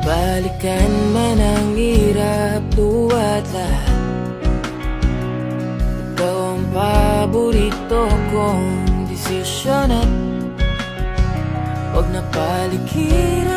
Balikan man ang hirap, luwa't lahat, ikaw ang paborito kong desisyon. At huwag na palikiran